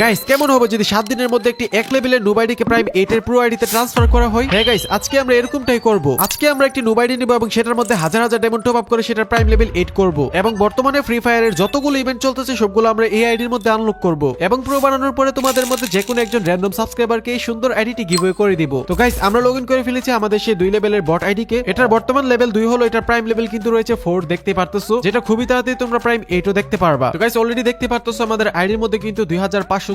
Guys কেমন হবে যদি 7 দিনের মধ্যে একটি এক লেভেলের নুব আইডিকে প্রাইম 8 এর প্রো আইডিতে ট্রান্সফার করা হয়? হ্যাঁ গাইস, আজকে আমরা এরকমটাই করব। আজকে আমরা একটি নুব আইডি নিব এবং সেটার মধ্যে হাজার হাজার ডায়মন্ড টপ আপ করে সেটার প্রাইম লেভেল 8 করব এবং বর্তমানে ফ্রি ফায়ারের যতগুলো ইভেন্ট চলতেছে সবগুলো আমরা এই আইডির মধ্যে আনলক করব এবং প্রো বানানোর পরে তোমাদের মধ্যে যে কোনো একজন র‍্যান্ডম সাবস্ক্রাইবারকে এই সুন্দর আইডিটি গিভওয়ে করে দিব। তো গাইস আমরা লগইন করে ফেলেছি আমাদের সেই 2 লেভেলের বট আইডিকে। এটার বর্তমান লেভেল 2 হলো, এটার প্রাইম লেভেল কিন্তু রয়েছে 4 দেখতে পারতেছো, যেটা খুবই তাড়াতাড়ি তোমরা প্রাইম 8 ও দেখতে পারবা। তো গাইস অলরেডি দেখতে পারতেছো আমাদের আইডির মধ্যে কিন্তু 2544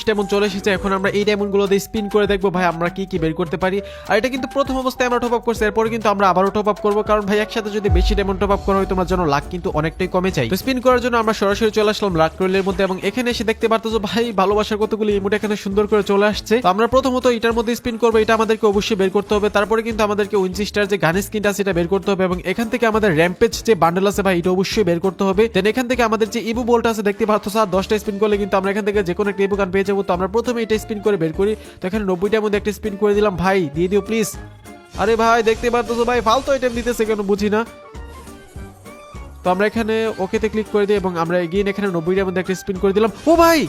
ডায়মন্ড চলে এসেছে। এখন আমরা এই ডায়মন্ড গুলো দিয়ে স্পিন করে দেখবো ভাই আমরা কি কি বের করতে পারি। আর এটা কিন্তু প্রথম অবস্থায় আমরা টপ আপ করছি, এরপরে কিন্তু আমরা আবারও টপ আপ করবো, কারণ ভাই একসাথে যদি বেশি ডায়মন্ড টপ আপ করা হয় তোমার জন্য লাক কিন্তু অনেকটাই কমে যায়। তো স্পিন করার জন্য আমরা সরাসরি চলে আসলাম লাক রোলের মধ্যে এবং এখানে এসে দেখতে পারতেছো ভাই ভালোবাসার কতগুলো ইমোট এখানে সুন্দর করে চলে আসছে। তো আমরা প্রথমত এটার মধ্যে স্পিন করবো, এটা আমাদেরকে অবশ্যই বের করতে হবে। তারপরে কিন্তু আমাদেরকে উইনচিস্টার যে গান স্কিনটা সেটা বের করতে হবে এবং এখান থেকে আমাদের র্যাম্পেজ যে বান্ডেল আছে ভাই এটা অবশ্যই বের করতে হবে। দেন এখান থেকে আমাদের যে ইবু বোল্ট আছে দেখতে পারতেছো, আর 10টা স্পিন করলে কিন্তু আমরা এখান থেকে যে কোনো একটা ইবু গান পেয়ে যাবো। তো আমরা প্রথমে এটা স্পিন করে বের করি। তো এখানে 90টার মধ্যে একটা স্পিন করে দিলাম, ভাই দিয়ে দিও প্লিজ। আরে ভাই দেখতে পারতেছো ভাই ফালতু আইটেম দিতেছে কেন বুঝি না। তো আমরা এখানে ওকেতে ক্লিক করে দিই এবং আমরা এগিয়ে এখানে 90টার মধ্যে একটা স্পিন করে দিলাম। ও ভাই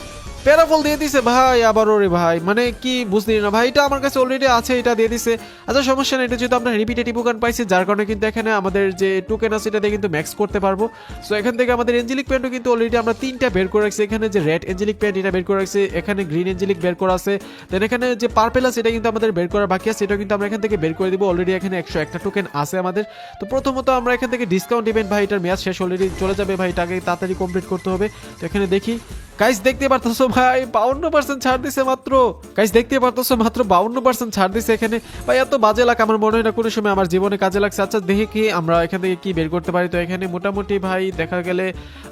প্যারাফল দিয়ে দিছে ভাই আবার, ওরে ভাই মানে কি বুঝলি না ভাই, এটা আমার কাছে অলরেডি আছে, এটা দিয়ে দিছে। আচ্ছা সমস্যা নেই, এটা যেহেতু আমরা রিপিটেটিভ টোকেন পাইছি যার কারণে কিন্তু এখানে আমাদের যে টোকেন আছে এটা দিয়ে কিন্তু ম্যাক্স করতে পারবো। সো এখান থেকে আমাদের এঞ্জেলিক প্যান্টও কিন্তু অলরেডি আমরা 3টা বের করে রাখছি। এখানে যে রেড এঞ্জেলিক প্যান্ট এটা বের করে রাখছি, এখানে গ্রিন এঞ্জেলিক বের করা আছে, দেন এখানে যে পার্পল আছে এটা কিন্তু আমাদের বের করা বাকি আছে, এটা কিন্তু আমরা এখান থেকে বের করে দিব। অলরেডি এখানে 101টা টোকেন আছে আমাদের। তো প্রথমত আমরা এখান থেকে ডিসকাউন্ট ইভেন্ট ভাই এটার মেয়াদ শেষ অলরেডি চলে যাবে ভাই, এটাকে তাড়াতাড়ি কমপ্লিট করতে হবে। তো এখানে দেখি গাইস দেখতে পারতেছো ভাই 52% ছাড় দিছে মাত্র। গাইস দেখতে পারতেছো মাত্র 52% ছাড় দিছে এখানে। ভাই এত বাজে লাগ আমার মনে হয় না কোনো সময় আমার জীবনে কাজে লাগছে। আচ্ছা দেখি কি আমরা এখান থেকে কি বের করতে পারি। তো এখানে মোটামুটি ভাই দেখা গেলে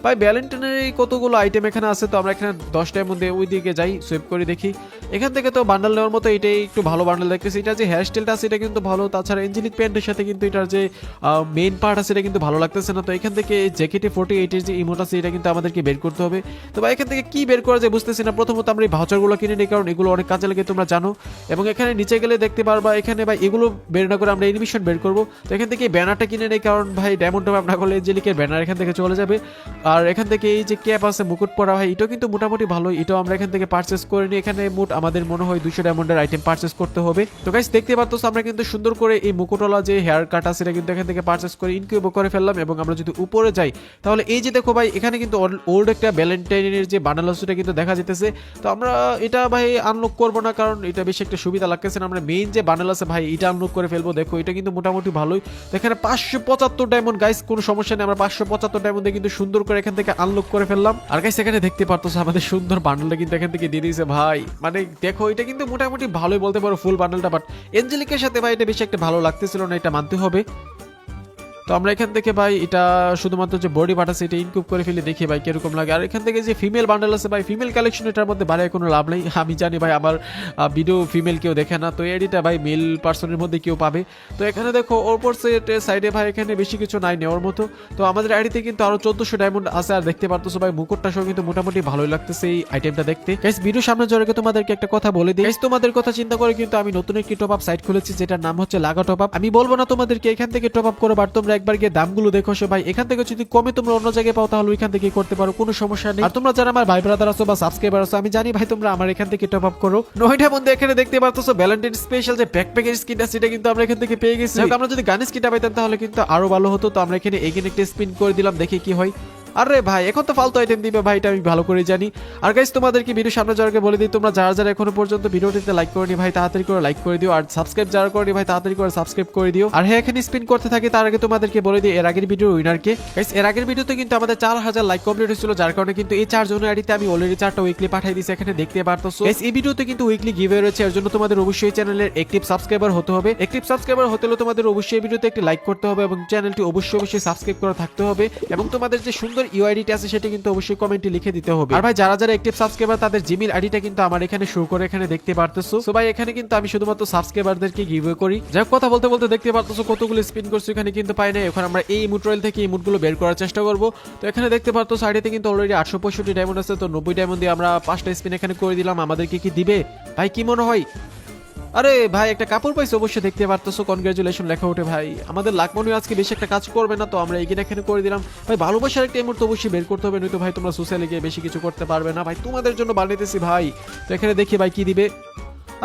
ভাই ভ্যালেন্টাইনের কতগুলো আইটেম এখানে আছে। তো আমরা এখানে 10টার মধ্যে ওই দিকে যাই, সুইপ করে দেখি। এখান থেকে তো বান্ডেল নেওয়ার মতো এটাই একটু ভালো বান্ডেল দেখতেছি। এটা যে হেয়ার স্টাইলটা আছে এটা কিন্তু ভালো, তাছাড়া এঞ্জেলিক প্যান্টের সাথে কিন্তু এটার যে মেইন পার্ট আছে এটা কিন্তু ভালো লাগতেছে না। তো এখান থেকে জ্যাকেটে 48 এর যে ইমোট আছে এটা কিন্তু আমাদেরকে বের করতে হবে। তো ভাই এখান থেকে কি বের করা যায় বুঝতেছি না। প্রথমত আমরা এই ভাউচারগুলো কিনে নিই কারণ এগুলো অনেক কাজে লাগে তোমরা জানো। এবং এখানে নিচে গেলে দেখতে পারবা এখানে ভাই এগুলো বের না করে আমরা এনিমেশন বের করবো। তো এখান থেকে ব্যানারটা কিনে নেই কারণ ভাই ডায়মন্ড টপ আপ না করলে এঞ্জেলিকের ব্যানার এখান থেকে চলে যাবে। আর এখান থেকে এই যে ক্যাপ আছে মুকুট পরা ভাই এটাও কিন্তু মোটামুটি ভালো, এটাও আমরা এখান থেকে পারচেস করে নিই। এখানে মোট আমাদের মনে হয় 200 ডায়মন্ডের আইটেম পারচেস করতে হবে। তো গাইস দেখতে পারতো আমরা কিন্তু সুন্দর করে এই মুকুটওয়ালা যে হেয়ার কাট আছে এটা কিন্তু এখান থেকে পারচেস করে ইনকিউব করে ফেললাম। এবং আমরা যদি উপরে যাই তাহলে এই যে দেখো ভাই এখানে কিন্তু ওল্ড একটা ভ্যালেন্টাইনের যে বান্ডেল আছে এটা কিন্তু দেখা যেতেছে। তো আমরা এটা ভাই আনলক করবো না কারণ এটা বেশি একটা সুবিধা লাগতেছে না। আমরা মেইন যে বান্ডেল আছে ভাই এটা আনলক করে ফেলবো। দেখো এটা কিন্তু মোটামুটি ভালোই। তো এখানে 575 ডায়মন্ড গাইস, কোনো সমস্যা নেই, আমরা 575 ডায়মন্ডে কিন্তু সুন্দর করে এখান থেকে আনলক করে ফেললাম। আর গাইস এখানে দেখতে পারতেছো আমাদের সুন্দর বান্ডেলটা কিন্তু এখান থেকে দিয়ে দিয়েছে ভাই। মানে দেখো এটা কিন্তু মোটামুটি ভালোই বলতে পারো ফুল বান্ডেলটা, বাট এঞ্জেলিকের সাথে ভাই এটা বেশি একটা ভালো লাগতেছিল না, এটা মানতে হবে। তো আমরা এখান থেকে ভাই এটা শুধুমাত্র যে বডি পার্ট আছে এটা ইনকিউব করে ফেলে দেখি ভাই কিরকম লাগে। আর এখান থেকে যে ফিমেল বান্ডেল আছে ভাই ফিমেল কালেকশন এটার মধ্যে বাড়ায় কোনো লাভ নেই। আমি জানি ভাই আমার ভিডিও ফিমেল কেউ দেখে না, তো এডিটা ভাই মেল পার্সনের মধ্যে কেউ পাবে। তো এখানে দেখো ওপর সাইডে ভাই এখানে বেশি কিছু নাই নেওয়ার মতো। তো আমাদের আইডিতে কিন্তু আরো 1400 ডায়মন্ড আছে। আর দেখতে পারতেছো ভাই মুকুটটা সহ কিন্তু মোটামুটি ভালোই লাগতেছে এই আইটেমটা দেখতে। গাইস ভিডিও সামনে যাওয়ার আগে তোমাদেরকে একটা কথা বলে দিই, গাইস তোমাদের কথা চিন্তা করে কিন্তু আমি নতুন একটি টপ আপ সাইট খুলেছি যেটার নাম হচ্ছে লাগা টপ আপ। আমি বলবো না তোমাদেরকে এখান থেকে টপ আপ করো, বাট তোমরা একবার গিয়ে দামগুলো দেখো ভাই। এখান থেকে যদি কমে তোমরা অন্য জায়গায় পাও তাহলে ওইখান থেকে করতে পারো, কোনো সমস্যা নেই। আর তোমরা যারা আমার ভাই ব্রাদার আছো বা সাবস্ক্রাইবার আছো আমি জানি ভাই তোমরা আমার এখান থেকে টপ আপ করো। 9টার মধ্যে এখানে দেখতে পারতেছো ভ্যালেন্টাইন স্পেশাল যে ব্যাকপ্যাকের স্কিনটা সেটা কিন্তু আমরা এখান থেকে পেয়ে গেছি। আমরা যদি গানের স্কিনটা পাইতাম তাহলে কিন্তু আরো ভালো হতো। তো আমরা এখানে একটা স্পিন করে দিলাম, দেখি কি হয়। আরে ভাই এখন তো ফালতু আইটেম দিবে ভাই, এটা আমি ভালো করে জানি। আর গাইস তোমাদেরকে ভিডিও সামনে যাওয়ার আগে বলে দিই তোমরা যারা যারা এখনো পর্যন্ত ভিডিওটিতে লাইক করনি ভাই তাড়াতাড়ি করে লাইক করে দিও। আর সাবস্ক্রাইব যারা করনি ভাই তাড়াতাড়ি করে সাবস্ক্রাইব করে দিও। আর হ্যাঁ এখানে স্পিন করতে থাকি তার আগে তোমাদেরকে বলে দিই এর আগের ভিডিওর উইনারকে। গাইস এর আগের ভিডিওতে কিন্তু আমাদের 4000 লাইক কমপ্লিট হয়েছিল, যার কারণে কিন্তু এই 4 জনের আইডিতে আমি অলরেডি 4টা উইকলি পাঠিয়ে দিয়েছি, এখানে দেখতে পারতেছো। গাইস এই ভিডিওতে কিন্তু উইকলি গিভঅ্যাওয়ে রয়েছে, এর জন্য তোমাদের অবশ্যই চ্যানেলের অ্যাক্টিভ সাবস্ক্রাইবার হতে হবে। অ্যাক্টিভ সাবস্ক্রাইবার হতে হলে তোমাদের অবশ্যই এই ভিডিওতে একটি লাইক করতে হবে এবং চ্যানেলটি অবশ্যই সাবস্ক্রাইব করা থাকতে হবে এবং তোমাদের যে সুন্দর ইউআইডিটা আছে সেটা কিন্তু অবশ্যই কমেন্টে লিখে দিতে হবে। আর ভাই যারা যারা অ্যাক্টিভ সাবস্ক্রাইবার তাদের জিমেইল আইডিটা কিন্তু আমার এখানে শো করে এখানে দেখতে পারতেছো। সো ভাই এখানে কিন্তু আমি শুধুমাত্র সাবস্ক্রাইবারদেরকে গিভওয়ে করি। যাই কথা বলতে বলতে দেখতে পারতেছো কতগুলো স্পিন করছি এখানে কিন্তু পাই না। এখন আমরা এই ইমোট রয়েল থেকে ইমোটগুলো বের করার চেষ্টা করব। তো এখানে দেখতে পারতেছো আইডিতে কিন্তু অলরেডি 865 ডায়মন্ড আছে। তো 90 ডায়মন্ড দিয়ে আমরা 5টা স্পিন এখানে করে দিলাম, আমাদেরকে কি দিবে ভাই কি মনে হয়? আরে ভাই একটা কাপড় পাইছে অবশ্যই দেখতে পারতেছো, কনগ্রাচুলেশন লেখা ওঠে ভাই। আমাদের লাক মনে হয় আজকে বেশি একটা কাজ করবে না, তো আমরা এখানে করে দিলাম ভাই। ভালোবাসার একটা এমন তো অবশ্যই বের করতে হবে, নয়তো ভাই তোমরা সোশ্যালে গিয়ে বেশি কিছু করতে পারবে না ভাই, তোমাদের জন্য বানিয়েতেছি ভাই। তো এখানে দেখি ভাই কি দিবে।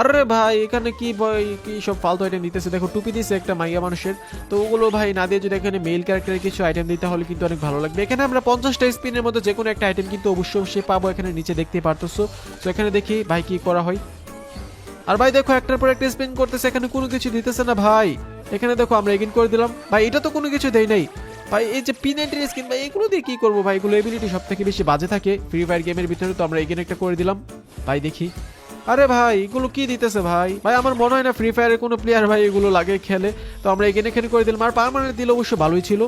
আরে ভাই এখানে কি ভাই কি সব ফালতু আইটেম দিতেছে, দেখো টুপি দিছে একটা মাইয়া মানুষের, তো ওগুলো ভাই না দিয়ে যদি এখানে মেল ক্যারেক্টারের কিছু আইটেম দিতে হলে কিন্তু অনেক ভালো লাগবে। এখানে আমরা 50টা স্পিনের মধ্যে যে কোনো একটা আইটেম কিন্তু অবশ্যই পাবো, এখানে নিচে দেখতে পারতেছো। তো এখানে দেখি ভাই কি করা হয়। আর ভাই দেখো একটার পর একটা স্পিন করতেছে, এখানে কোনো কিছু দিতেছে না ভাই। এখানে দেখো আমরা এগিন করে দিলাম ভাই, এটা তো কোনো কিছু দেই নাই ভাই। এই যে P90 স্কিন ভাই, এগুলো দিয়ে কি করবো ভাই, এগুলো এবিলিটি সব থেকে বেশি বাজে থাকে ফ্রি ফায়ার গেমের ভিতরে, তো আমরা এগিন একটা করে দিলাম ভাই। দেখি আরে ভাই এগুলো কি দিতেছে ভাই, ভাই আমার মনে হয় না ফ্রি ফায়ারের কোনো প্লেয়ার ভাই এগুলো লাগে খেলে। তো আমরা এখানে করে দিলাম, আর পার্মানেন্ট দিলে অবশ্য ভালোই ছিল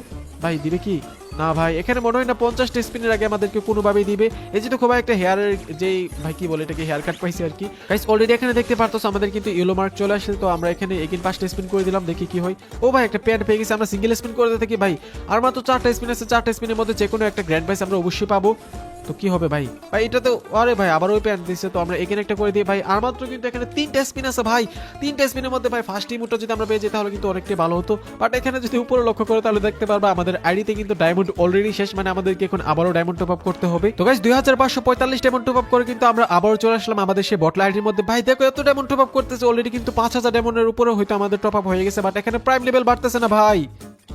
ভাই। দিবে কি না ভাই, এখানে মনে হয় না 50টা স্পিনের আগে আমাদেরকে কোনোভাবেই দিবে। এই যে দেখো ভাই একটা হেয়ারের যেই ভাই কি বলে এটাকে হেয়ার কাট পাইছি আর কি গাইস। অলরেডি এখানে দেখতে পারতো আমাদের কিন্তু ইয়েলো মার্ক চলে আসছে, তো আমরা এখানে এগিন 5টা স্পিন করে দিলাম, দেখি কি হয়। ও ভাই একটা প্যান্ট পেয়ে গেছি, আমরা সিঙ্গেল স্পিন করে থাকি ভাই। আর মাত্র 4টা স্পিন আছে, 4টা স্পিনের মধ্যে যে কোনো একটা গ্র্যান্ড প্রাইজ আমরা অবশ্যই পাবো। তো কি হবে ভাই, ভাই এটা তো আরে ভাই আবার ওই প্যান্ট দিচ্ছে, তো আমরা এখানে একটা করে দিই ভাই। আর মাত্র কিন্তু এখানে 3টা স্পিন আছে ভাই, 3টা স্পিনের মধ্যে ভাই ফার্স্ট ইমোটটা যদি আমরা পেয়ে যাই তাহলে কিন্তু অনেকটাই ভালো হতো। বাট এখানে যদি উপরে লক্ষ্য করে তাহলে দেখতে পারবা আমাদের আইডিতে কিন্তু ডায়মন্ড অলরেডি শেষ, মানে আমাদেরকে এখন আবারও ডায়মন্ড টপ আপ করতে হবে। তো গাইস 2545 ডায়মন্ড টপ আপ করে কিন্তু আমরা আবারও চলে আসলাম আমাদের সেই বটলা আইডির মধ্যে। ভাই দেখো এত ডায়মন্ড টপ আপ করতেছে, অলরেডি কিন্তু 5000 ডায়মন্ডের উপরে হয়তো আমাদের টপ আপ হয়ে গেছে, বাট এখানে প্রাইম লেভেল বাড়তেছে না ভাই।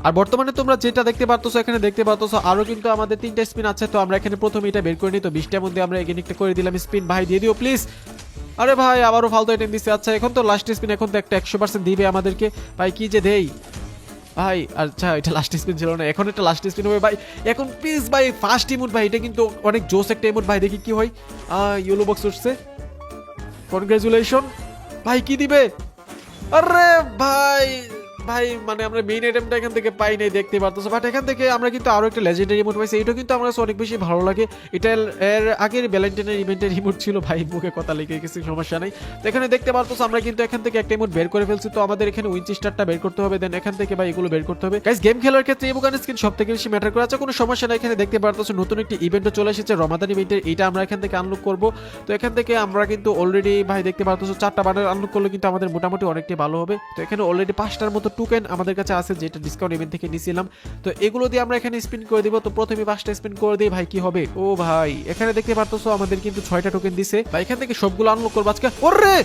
আর বর্তমানে তোমরা যেটা দেখতে পারতো এখানে দেখতে পারতো আরো কিন্তু আমাদের 3টা স্পিন আছে, তো আমরা এখানে প্রথমে এটা বের করে নিই। তো 20টার মধ্যে আমরা এখানে একটা করে দিলাম স্পিন, ভাই দিয়ে দিও প্লিজ। আরে ভাই আবারও ফালতু আইটেম দিচ্ছে। আচ্ছা এখন তো লাস্ট স্পিন, এখন তো একটা 100% দিবে আমাদেরকে ভাই, কি যে দেই ভাই। আচ্ছা এটা লাস্ট স্পিন ছিল না, এখন একটা লাস্ট স্পিন হবে ভাই। এখন প্লিজ ভাই ফার্স্ট ইমোট ভাই, এটা কিন্তু অনেক জোস একটা ইমোট ভাই, দেখি কি হয়। ইয়েলো বক্স উঠছে, কনগ্রাচুলেশন ভাই। কি দিবে? আরে ভাই ভাই মানে আমরা মেইন আইটেমটা এখান থেকে পাই নাই দেখতে পারতেছো, বাট এখান থেকে আমরা কিন্তু আরো একটা লেজেন্ডারি ইমোট পাইছি, এটা কিন্তু আমার কাছে অনেক বেশি ভালো লাগে। এটা এর আগের ভ্যালেন্টাইনের ইভেন্টের ইমোট ছিল ভাই, মুখে কথা লেগে গেছে, সমস্যা নাই। তো এখানে দেখতে পারতেছো আমরা কিন্তু এখান থেকে একটা ইমোট বের করে ফেলছি, তো আমাদের এখানে উইনচেস্টারটা বের করতে হবে, দেন এখান থেকে ভাই এগুলো বের করতে হবে। গাইস গেম খেলার ক্ষেত্রে ইমোকান স্কিন সবথেকে বেশি ম্যাটার করে। আচ্ছা কোনো সমস্যা নাই, এখানে দেখতে পারতেছো নতুন একটি ইভেন্টও চলে এসেছে রমাদান ইভেন্টের, এটা আমরা এখান থেকে আনলক করব। তো এখান থেকে আমরা কিন্তু অলরেডি ভাই দেখতে পারতেছো 4টা বান্ডেল আনলক করলে কিন্তু আমাদের মোটামুটি অনেকটাই ভালো হবে। তো এখানে অলরেডি 5টার মতো টোকেন আমাদের কাছে আছে, যেটা ডিসকাউন্ট ইভেন্ট থেকে নিছিলাম। তো এগুলো দিয়ে আমরা এখানে স্পিন করে দিব। তো প্রথমে 5টা স্পিন করে দিই ভাই, কি হবে। ও ভাই এখানে দেখতে পারতেছো আমাদের কিন্তু 6টা টোকেন দিছে ভাই, এখান থেকে সবগুলো আনলক করব আজকে। ওরে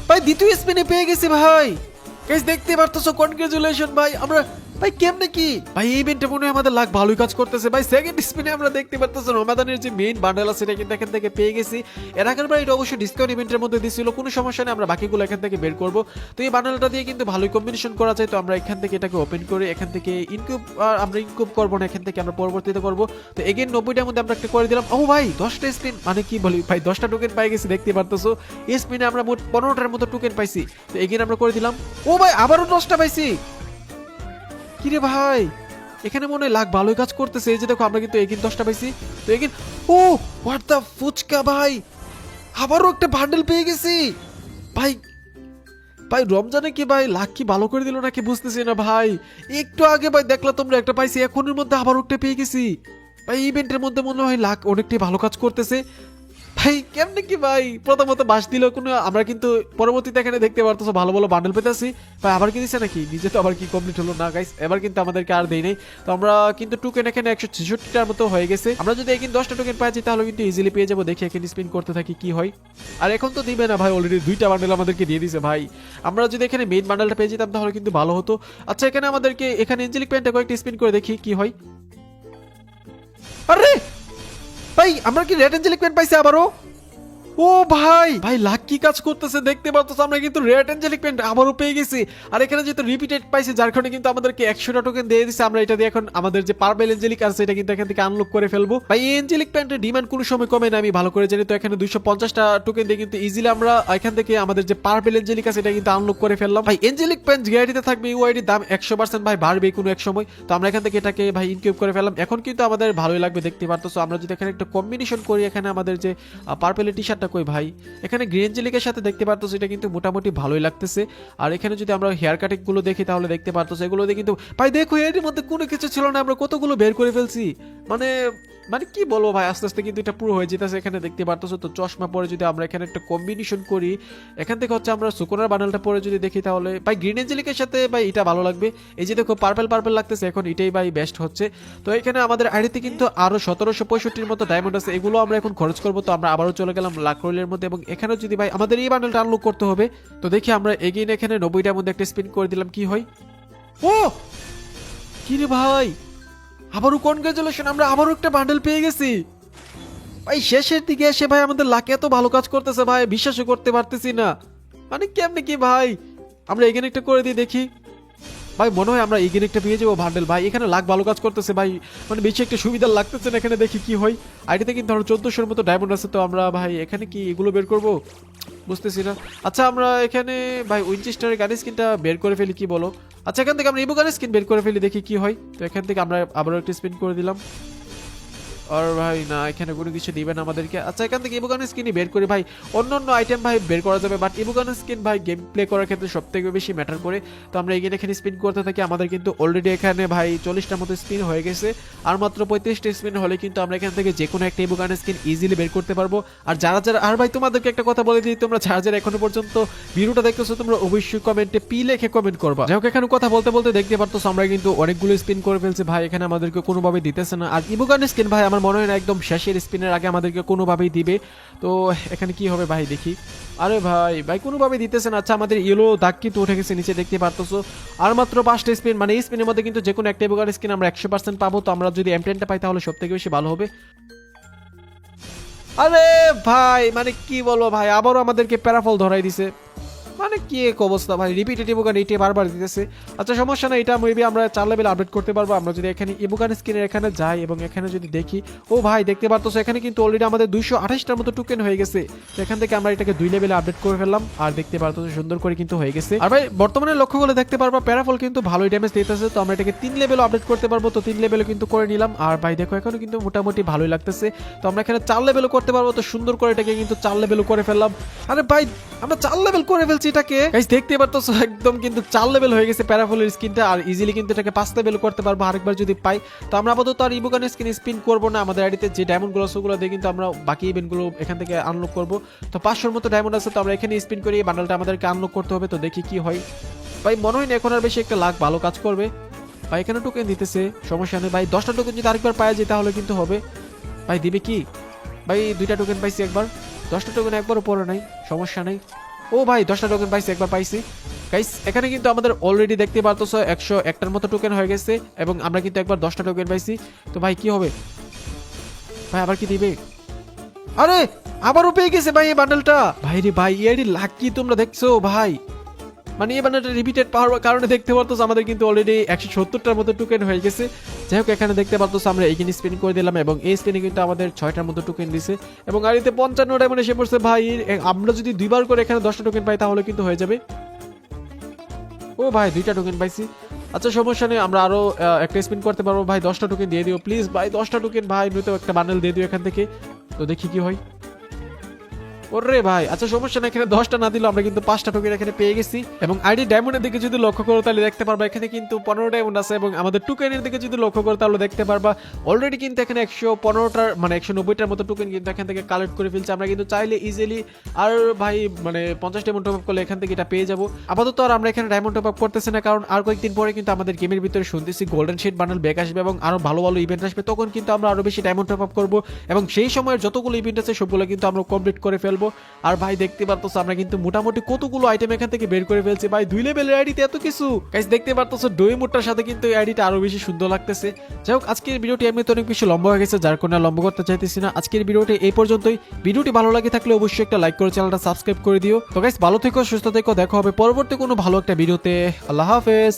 ভাই দ্বিতীয় স্পিনে পেয়ে গেছি ভাই। গাইস দেখতে পারতেছো কনগ্রাচুলেশন ভাই। আমরা ভাই কেমনে কি ভাই এই ইভেন্টে মনে হয় আমাদের লাখ ভালোই কাজ করতেছে ভাই। সেকেন্ড স্পিনে আমরা দেখতে পারতেছি রমাদানের যে মেইন বান্ডেল আছে সেটা কিন্তু এখান থেকে পেয়ে গেছি। এর আগের বার এটা অবশ্যই ডিসকাউন্ট ইভেন্টের মধ্যে দিছিল, কোনো সমস্যা নেই, আমরা বাকিগুলো এখান থেকে বের করব। তো এই বান্ডেলটা দিয়ে কিন্তু ভালোই কম্বিনেশন করা যায়। তো আমরা এখান থেকে এটাকে ওপেন করে এখান থেকে ইনকিউব, আমরা ইনকিউব করবো না, এখান থেকে আমরা পরবর্তীতে করবো। তো এগেন 90টার মধ্যে আমরা একটা করে দিলাম। ও ভাই 10টা স্পিন, মানে কি বলি ভাই 10টা টোকেন পাই গেছি দেখতে পারতেছো। এই স্পিনে আমরা মোট 15টার মতো টোকেন পাইছি। তো এগেন আমরা করে দিলাম। ও ভাই আবারও 10টা পাইছি। কিরে ভাই এখানে মনে হয় লাখ ভালোই কাজ করতেছে। এই যে দেখো আমরা কিন্তু এগিন 10টা পাইছি। তো এগিন ও হোয়াট দা ফুচকা ভাই, আবারও একটা বান্ডেল পেয়ে গেছি ভাই। ভাই রমজানে কি ভাই লাখ কি ভালো করে দিল নাকি বুঝতেছি না ভাই। একটু আগে ভাই দেখলা তোমরা একটা পাইছি, এখনের মধ্যে আবার একটা পেয়ে গেছি ভাই। ইভেন্টের মধ্যে মনে হয় লাখ অনেকটাই ভালো কাজ করতেছে ভাই। কেমনে কি ভাই প্রথমত বাস দিল কোনো, আমরা কিন্তু পরবর্তীতে এখানে দেখতে পারতেছো ভালো ভালো বান্ডেল পেতেছি ভাই। আবার কি দিছে নাকি, নিজে তো আবার কি কমপ্লিট হলো না গাইস, এবার কিন্তু আমাদেরকে আর দেই নাই। তো আমরা কিন্তু টোকেন এখানে 166টার মতো হয়ে গেছে। আমরা যদি এখানে 10টা টোকেন পাই তাহলে কিন্তু ইজিলি পেয়ে যাবো। দেখি এখানে স্পিন করতে থাকি কি হয়। আর এখন তো দিবে না ভাই, অলরেডি 2টা বান্ডেল আমাদেরকে দিয়ে দিছে ভাই। আমরা যদি এখানে মেইন বান্ডেলটা পেয়ে যেতাম তাহলে কিন্তু ভালো হতো। আচ্ছা এখানে আমাদেরকে এখানে এঞ্জেলিক প্যান্টটা কয়েকটা স্পিন করে দেখি কি হয়। আরে ভাই আমরা কি রেড এঞ্জেলিক প্যান্ট পাইছি আবারও। ও ভাই ভাই লাক কি কাজ করতেছে দেখতে পাচ্ছ, আমরা কিন্তু রেড এঞ্জেলিক পেন্ট আবারও পেয়ে গেছি। আর এখানে যেহেতু রিপিটেড পাইছি যার কারণে কিন্তু আমাদেরকে 100টা টোকেন দিয়ে দিচ্ছে। আমরা এটা দিয়ে এখন আমাদের যে পার্পল এঞ্জেলিক আছে এটা কিন্তু এখান থেকে আনলক করে ফেলবো ভাই। এই এঞ্জেলিক প্যান্টের ডিমান্ড কোনো সময় কমে না, আমি ভালো করে জানি। তো এখানে 250টা টোকেন দিয়ে কিন্তু ইজিলি আমরা এখান থেকে আমাদের যে পার্পল এঞ্জেলিক আছে এটা কিন্তু আনলক করে ফেললাম ভাই। এঞ্জেলিক প্যান্ট গ্যারান্টিতে থাকবে, ইউআইডির দাম 100% ভাই বাড়বে কোনো এক সময়। তো আমরা এখান থেকে এটাকে ভাই ইনকিউব করে ফেললাম। এখন কিন্তু আমাদের ভালোই লাগবে দেখতে পারতেছো। আমরা যদি এখানে একটা কম্বিনেশন করি, এখানে আমাদের যে পার্পল টি শার্টটা কই ভাই? এখানে গ্রিন জেলিকের সাথে দেখতে পারতেছো এটা কিন্তু মোটামুটি ভালোই লাগতেছে। আর এখানে যদি আমরা হেয়ার কাটিং গুলো দেখি তাহলে দেখতে পারতেছো এগুলোতে কিন্তু ভাই দেখো এর মধ্যে কোনো কিছু ছিল না, আমরা কতগুলো বের করে ফেলছি। মানে মানে কি বলবো ভাই, আস্তে আস্তে কিন্তু এটা পুরো হয়ে যেতেছে। এখানে দেখতে পারতেছো তো চশমা পরে যদি আমরা এখানে একটা কম্বিনেশন করি, এখান থেকে হচ্ছে আমরা সুকোনার বান্ডেলটা পরে যদি দেখি তাহলে ভাই গ্রিন এঞ্জেলিকের সাথে ভাই এটা ভালো লাগবে। এই যে দেখো পার্পল পার্পল লাগতেছে, এখন এটাই ভাই বেস্ট হচ্ছে। তো এখানে আমাদের আইডিতে কিন্তু আরো 1765 মতো ডায়মন্ড আছে, এগুলো আমরা এখন খরচ করবো। তো আমরা আবারও চলে গেলাম লাক রয়েলের মধ্যে, এবং এখানে যদি ভাই আমাদের এই বান্ডেলটা আনলক করতে হবে। তো দেখি আমরা এগেইন এখানে 90টার মধ্যে একটা স্পিন করে দিলাম, কি হয়। ও কি রে ভাই, আবারও কনগ্রাচুলেশন, আমরা আবারও একটা বান্ডেল পেয়ে গেছি ভাই। শেষের দিকে এসে ভাই আমাদের লাকে এত ভালো কাজ করতেছে ভাই, বিশ্বাসও করতে পারতেছি না। মানে কেমনে কি ভাই, আমরা এগেন একটা করে দিই দেখি ভাই, মনে হয় আমরা এগেন একটা পেয়ে যাবো বান্ডেল ভাই। এখানে লাখ ভালো কাজ করতেছে ভাই, মানে বেশি একটা সুবিধা লাগতেছে না। এখানে দেখি কি হয়। আইডিতে কিন্তু ধরো 1400 মতো ডায়মন্ড আছে। তো আমরা ভাই এখানে কি এগুলো বের করবো বুঝতেছি না। আচ্ছা আমরা এখানে ভাই উইনচেস্টারের গান স্কিনটা বের করে ফেলি, কি বলো? আচ্ছা এখান থেকে আমরা ইবো গান স্কিন বের করে ফেলি, দেখি কি হয়। তো এখান থেকে আমরা আবারও একটা স্পিন করে দিলাম। আর ভাই না, এখানে কোনো কিছু দিবেন আমাদেরকে। আচ্ছা এখান থেকে ইবুগান স্কিনই বের করি ভাই, অন্য অন্য আইটেম ভাই বের করা যাবে, বাট ইবুগান স্কিন ভাই গেম প্লে করার ক্ষেত্রে সব থেকে বেশি ম্যাটার করে। তো আমরা এখানে স্পিন করতে থাকি। আমাদের কিন্তু অলরেডি এখানে ভাই 40টার মতো স্পিন হয়ে গেছে, আর মাত্র 35টা স্পিন হলে কিন্তু আমরা এখান থেকে যে কোনো একটা ইবুগান স্কিন ইজিলি বের করতে পারবো। আর যারা যারা, আর ভাই তোমাদেরকে একটা কথা বলে দিই, তোমরা যারা যারা এখনো পর্যন্ত ভিডিওটা দেখতেছো তোমরা অবশ্যই কমেন্টে পি লিখে কমেন্ট করবা। যাই হোক এখানে কথা বলতে বলতে দেখতে পারতো আমরা কিন্তু অনেকগুলো স্পিন করে ফেলছি ভাই, এখানে আমাদেরকে কোনোভাবে দিতেছে না। আর ইবুগান স্কিন ভাই আমার মনে হয় না একদম শেষের স্পিনের আগে আমাদেরকে কোনোভাবেই দিবে। তো এখানে কি হবে ভাই দেখি। আরে ভাই ভাই কোনোভাবে দিতেছে না। আচ্ছা আমাদের ইয়েলো দাগ কিন্তু উঠে গেছে নিচে, দেখতে পারতেছো। আর মাত্র 5টা স্পিন, মানে এই স্পিনের মধ্যে কিন্তু যে কোনো একটা ইবুগান স্কিন আমরা 100% পাবো। তো আমরা যদি M10টা পাই তাহলে সব থেকে বেশি ভালো হবে। আরে ভাই মানে কি বলবো ভাই, আবারও আমাদেরকে প্যারাফল ধরাই দিছে। মানে কি এক অবস্থা ভাই, রিপিটেটিভ ইবুগান এইটা বারবার দিতেছে। আচ্ছা সমস্যা না, এটা মেবি আমরা 4 লেভেল আপডেট করতে পারবো। আমরা যদি এখানে ইবুগান স্কিনের এখানে যাই এবং এখানে যদি দেখি, ও ভাই দেখতে পারতেছো এখানে কিন্তু অলরেডি আমাদের 228টার মতো টোকেন হয়ে গেছে। তো এখান থেকে আমরা এটাকে 2 লেভেলে আপডেট করে ফেললাম, আর দেখতে পারতেছো সুন্দর করে কিন্তু হয়ে গেছে। আর ভাই বর্তমানে লক্ষ্য করে দেখতে পারবো প্যারাফল কিন্তু ভালোই ড্যামেজ দিতেছে। তো আমরা এটাকে 3 লেভেলে আপডেট করতে পারবো। তো 3 লেভেলে কিন্তু করে নিলাম। আর ভাই দেখো এখনো কিন্তু মোটামুটি ভালোই লাগতেছে। তো আমরা এখানে 4 লেভেলও করতে পারবো। তো সুন্দর করে এটাকে কিন্তু 4 লেভেলও করে ফেললাম। আরে ভাই আমরা 4 লেভেল করে ফেলছি এটাকে, গাইস দেখতে পারতেছো একদম কিন্তু 4 লেভেল হয়ে গেছে প্যারাফলের স্কিনটা। আর ইজিলি কিন্তু এটাকে 5 লেভেল করতে পারবো আরেকবার যদি পাই। তো আমরা আপাতত আর ইবুগান স্কিন স্পিন করবো না, আমাদের আইডিতে যে ডায়মন্ড গুলো আছে ওগুলো দিয়ে কিন্তু আমরা বাকি ইভেন্টগুলো এখান থেকে আনলক করবো। তো 500 মতো ডায়মন্ড আছে, তো আমরা এখানে স্পিন করি, এই বান্ডেলটা আমাদেরকে আনলক করতে হবে। তো দেখি কি হয় ভাই, মনে হয় না এখন আর বেশি একটা লাখ ভালো কাজ করবে ভাই। এখানে টোকেন দিতেছে, সমস্যা নেই ভাই, 10টা টোকেন যদি আরেকবার পাওয়া যায় তাহলে কিন্তু হবে। ভাই দিবে কি ভাই, 2টা টোকেন পাইছি একবার, 10টা টোকেন একবারও পরে নাই, সমস্যা নেই। ও ভাই 10টা টোকেন পাইছি, একবার পাইছি। গাইস এখানে কিন্তু আমাদের অলরেডি দেখতে পারতেছো 101টার মতো টোকেন হয়ে গেছে, এবং আমরা কিন্তু একবার 10টা টোকেন পাইছি। তো ভাই কি হবে ভাই, আবার কি দিবে? আরে আবারও পেয়ে গেছে ভাই এই বান্ডেলটা। ভাই রে ভাই এর লাক কি তোমরা দেখছো ভাই, মানে এই বান্ডেলটা রিপিটেড পাওয়ার কারণে দেখতে পারতেছো আমাদের কিন্তু অলরেডি 170টার মতো টোকেন হয়ে গেছে। যাই হোক এখানে দেখতে পারতেছো আমরা এইখানে স্পিন করে দিলাম, এবং এই স্পিনে কিন্তু আমাদের 6টার মতো টোকেন দিছে, এবং গাড়িতে 55 ডায়মন্ড এসে পড়ছে ভাই। আমরা যদি দুইবার করে এখানে 10টা টোকেন পাই তাহলে কিন্তু হয়ে যাবে। ও ভাই 2টা টোকেন পাইছি। আচ্ছা সমস্যা নেই, আমরা আরো একটা স্পিন করতে পারবো ভাই। 10টা টোকেন দিয়ে দিও প্লিজ ভাই, 10টা টোকেন ভাই, নয়তো একটা বান্ডেল দিয়ে দিও এখান থেকে। তো দেখি কি হয়। ওরে ভাই আচ্ছা সমস্যা না, এখানে 10টা না দিলে আমরা কিন্তু 5টা টোকেন এখানে পেয়ে গেছি। এবং আইডি ডায়মন্ডের দিকে যদি লক্ষ্য করো তাহলে দেখতে পারবা এখানে কিন্তু 15 ডায়মন্ড আছে, এবং আমাদের টোকেনের দিকে যদি লক্ষ্য করো তাহলে দেখতে পারবা অলরেডি কিন্তু এখানে 115টার মানে 190টার মতো টোকেন কিন্তু এখান থেকে কালেক্ট করে ফেলছি। আমরা কিন্তু চাইলে ইজিলি আর ভাই মানে 50 ডায়মন্ড টপ আপ করলে এখান থেকে এটা পেয়ে যাবো। আপাতত আর আমরা এখানে ডায়মন্ড টপ আপ করতেছি না, কারণ আর কয়েকদিন পরে কিন্তু আমাদের গেমের ভিতরে শুনতেছি গোল্ডেন শিট বান্ডেল ব্যাক আসবে, এবং আরো ভালো ভালো ইভেন্ট আসবে। তখন কিন্তু আমরা আরো বেশি ডায়মন্ড টপ আপ করবো, এবং সেই সময়ের যতগুলো ইভেন্ট আছে সবগুলো কিন্তু আমরা কমপ্লিট করে ফেলবো। আর ভাই দেখতে পারতেছো আমরা কিন্তু মোটামুটি কতগুলো আইটেম এখান থেকে বের করে ফেলছি ভাই, 2 লেভেলের আইডিতে এত কিছু। গাইস দেখতে পারতেছো ডোয়েমোটার সাথে কিন্তু এই আইডিটা আরো বেশি সুন্দর লাগতেছে। যাই হোক আজকের ভিডিওটি এমনিতে অনেক বেশি লম্বা হয়ে গেছে, যার কারণে লম্বা করতে চাইতেছি না। আজকের ভিডিওটি এই পর্যন্তই। ভিডিওটি ভালো লাগে থাকলে অবশ্যই একটা লাইক করে চ্যানেলটা সাবস্ক্রাইব করে দিও। তো গাইস ভালো থেকো, সুস্থ থেকো, দেখা হবে পরবর্তী কোনো ভালো একটা ভিডিওতে। আল্লাহ হাফেজ।